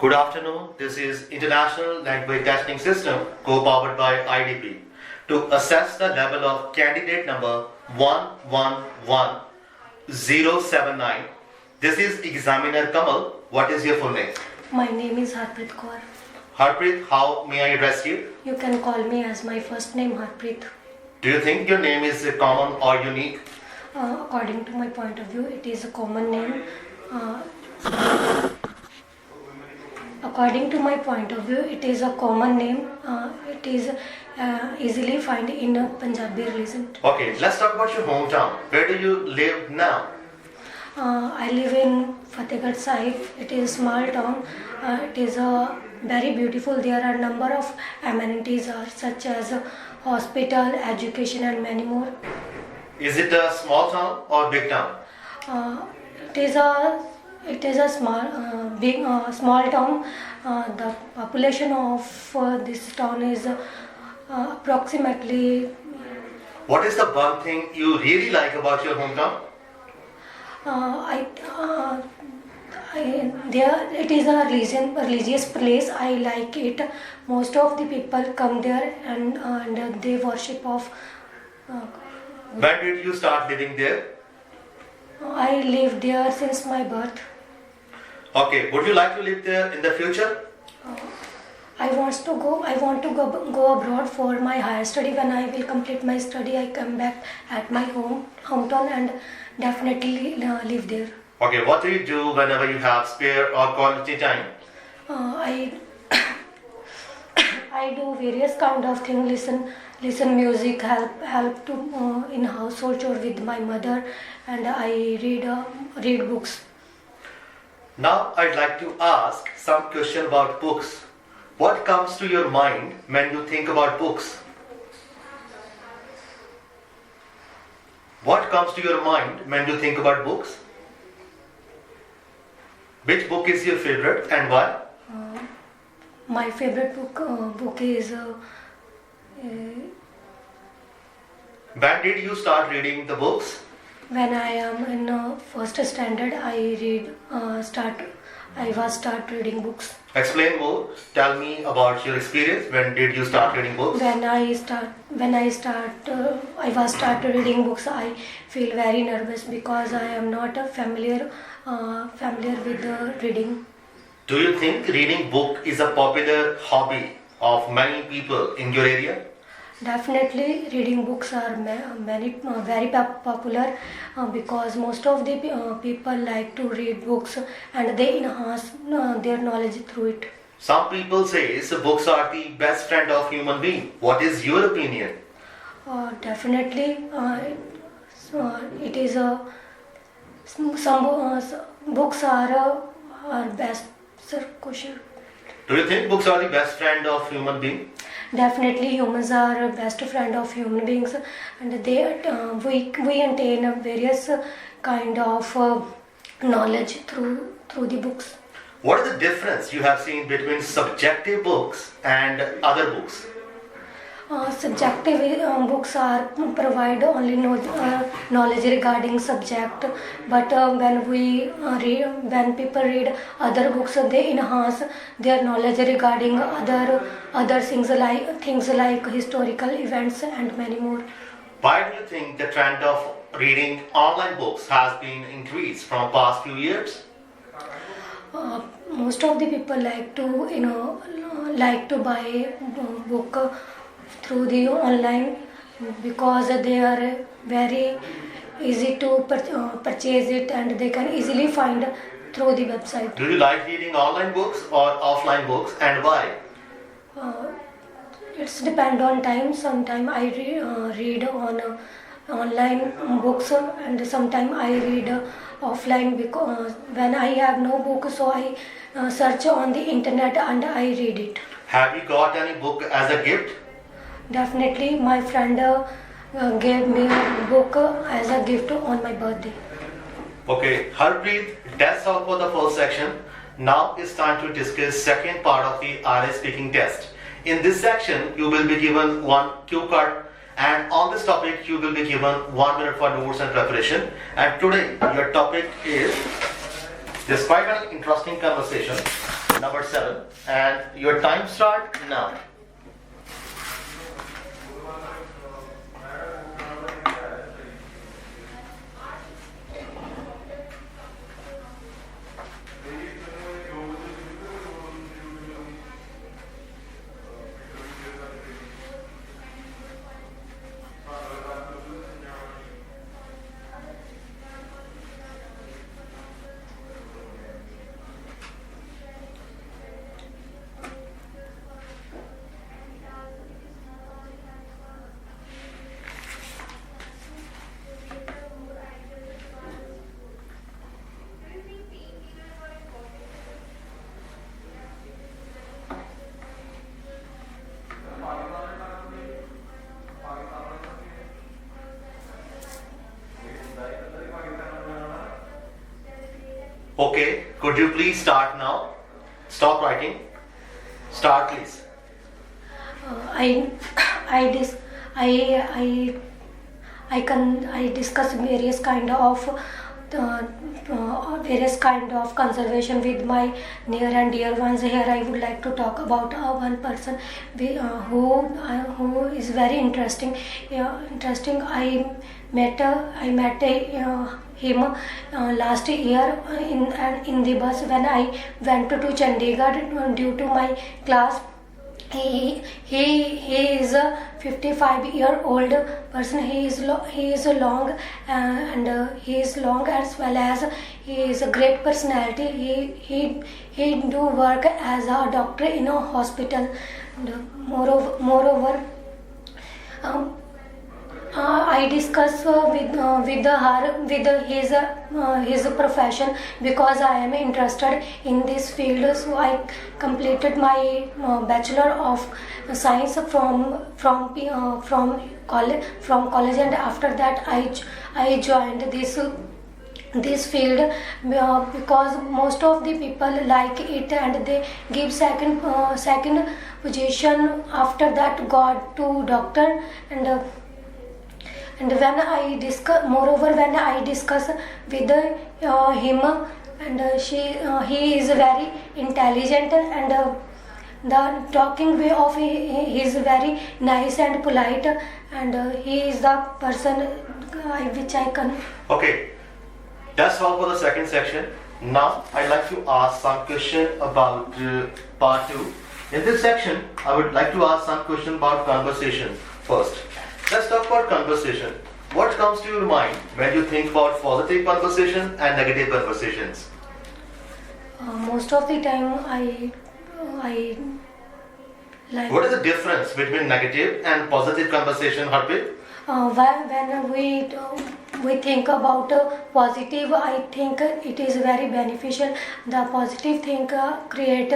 Good afternoon. This is International Language Testing System co-powered by IDP. To assess the level of candidate number 111079, this is examiner Kamal. What is your full name? My name is Harpreet Kaur. Harpreet, how may I address you? You can call me as my first name Harpreet. Do you think your name is common or unique? According to my point of view, it is a common name. According to my point of view, it is a common name. It is easily found in a Punjabi religion. Okay, let's talk about your hometown. Where do you live now? I live in Fatehgarh Sahib. It is a small town. It is very beautiful. There are a number of amenities such as hospital, education and many more. Is it a small town or big town? It is a small town. The population of this town is approximately. What is the one thing you really like about your hometown? It is a religious place. I like it. Most of the people come there and they worship of. When did you start living there? I live there since my birth. Okay, would you like to live there in the future? I want to go abroad for my higher study. When I will complete my study, I come back at my hometown and definitely live there. Okay, what do you do whenever you have spare or quality time? I do various kind of things. Listen music, help to in household chore with my mother, and I read books. Now I'd like to ask some question about books. What comes to your mind when you think about books? What comes to your mind when you think about books? Which book is your favorite and why? My favorite book is. When did you start reading the books? When I am in first standard, I was start reading books. Explain more. Tell me about your experience. When did you start reading books? When I was start reading books, I feel very nervous because I am not familiar with reading. Do you think reading book is a popular hobby of many people in your area? Definitely, reading books are very popular because most of the people like to read books and they enhance their knowledge through it. Some people say books are the best friend of human being. What is your opinion? Definitely, it is some books are best. Sir, question. Do you think books are the best friend of human being? Definitely, humans are best friend of human beings, and we attain various kind of knowledge through the books. What is the difference you have seen between subjective books and other books? Subjective books are provide only knowledge regarding subject, but when people read other books, they enhance their knowledge regarding other things like historical events and many more. Why do you think the trend of reading online books has been increased from past few years? Most of the people like to buy book through the online because they are very easy to purchase it and they can easily find through the website. Do you like reading online books or offline books and why? It's depend on time. Sometimes I read on online books and sometimes I read offline because when I have no book, so I search on the internet and I read it. Have you got any book as a gift? Definitely, my friend gave me a book as a gift on my birthday. Okay, Harpreet, that's all for the first section. Now it's time to discuss second part of the RA speaking test. In this section, you will be given one cue card, and on this topic, you will be given 1 minute for notes and preparation. And today, your topic is, despite an interesting conversation, number 7, and your time start now. Okay, could you please start now? Stop writing. Start, please. I I dis I discuss various kind of conservation with my near and dear ones. Here I would like to talk about one person who is very interesting. Interesting. I met him last year in the bus when I went to Chandigarh due to my class. He is a 55-year-old person. He is long as well as he is a great personality. He do work as a doctor in a hospital. And moreover, I discuss with his profession because I am interested in this field. So I completed my Bachelor of Science from college, and after that I joined this field because most of the people like it, and they give second position after that got to doctor. And when I discuss with him, and he is very intelligent, and the talking way of he is very nice and polite, and he is the person which I can. Okay, that's all for the second section. Now I'd like to ask some question about part 2. In this section, I would like to ask some question about conversation first. Let's talk about conversation. What comes to your mind when you think about positive conversation and negative conversations? Most of the time I like. What is the difference between negative and positive conversation, Harpreet? When we think about positive, I think it is very beneficial. The positive thing create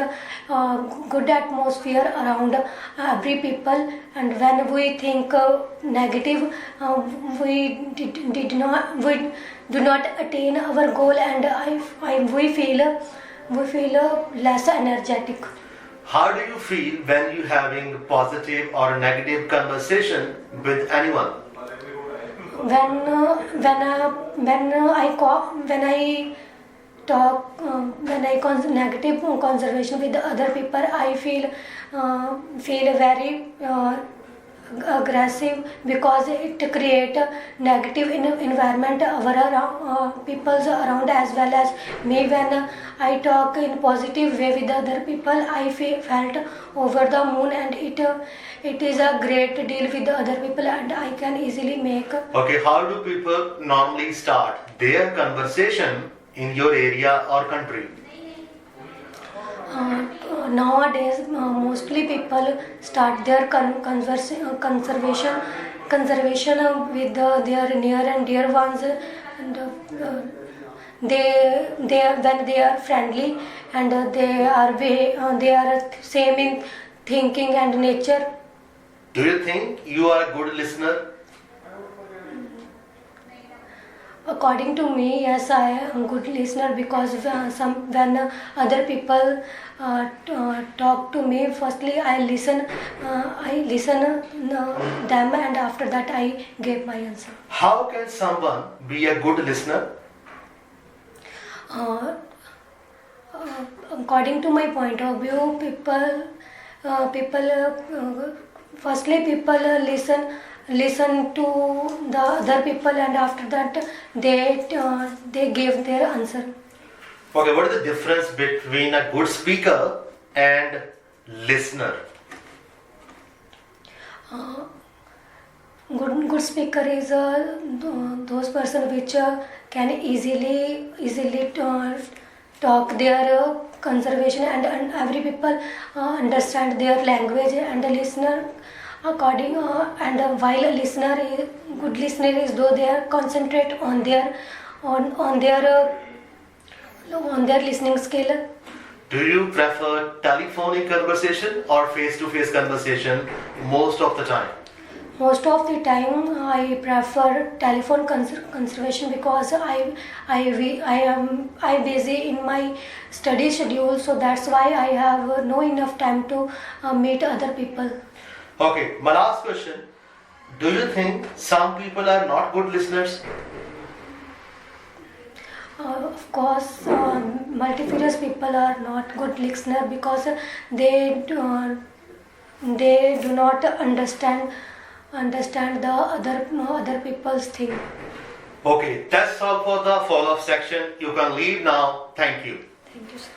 good atmosphere around every people, and when we think negative, we do not attain our goal, and we feel less energetic. How do you feel when you having positive or negative conversation with anyone? When negative conversation with other people, I feel very aggressive because it create a negative environment around people's around as well as me. When I talk in positive way with other people, I felt over the moon, and it is a great deal with the other people, and I can easily make. Okay, how do people normally start their conversation in your area or country? Nowadays, mostly people start their conservation with their near and dear ones, and when they are friendly, and they are same in thinking and nature. Do you think you are a good listener? According to me, yes, I am a good listener because when other people talk to me, firstly I listen them, and after that I give my answer. How can someone be a good listener? according to my point of view, firstly people listen to the other people, and after that they give their answer. Okay, what is the difference between a good speaker and listener? Good speaker is those person which can easily talk their conservation, and every people understand their language. And the listener while a listener good listener is though they are concentrate on their listening skill. Do you prefer telephonic conversation or face-to-face conversation most of the time? Most of the time, I prefer telephone conservation because I busy in my study schedule, so that's why I have no enough time to meet other people. Okay, my last question. Do you think some people are not good listeners? Of course, multifarious people are not good listener because they do not understand the other people's thing. Okay, that's all for the follow-up section. You can leave now. Thank you. Thank you, sir.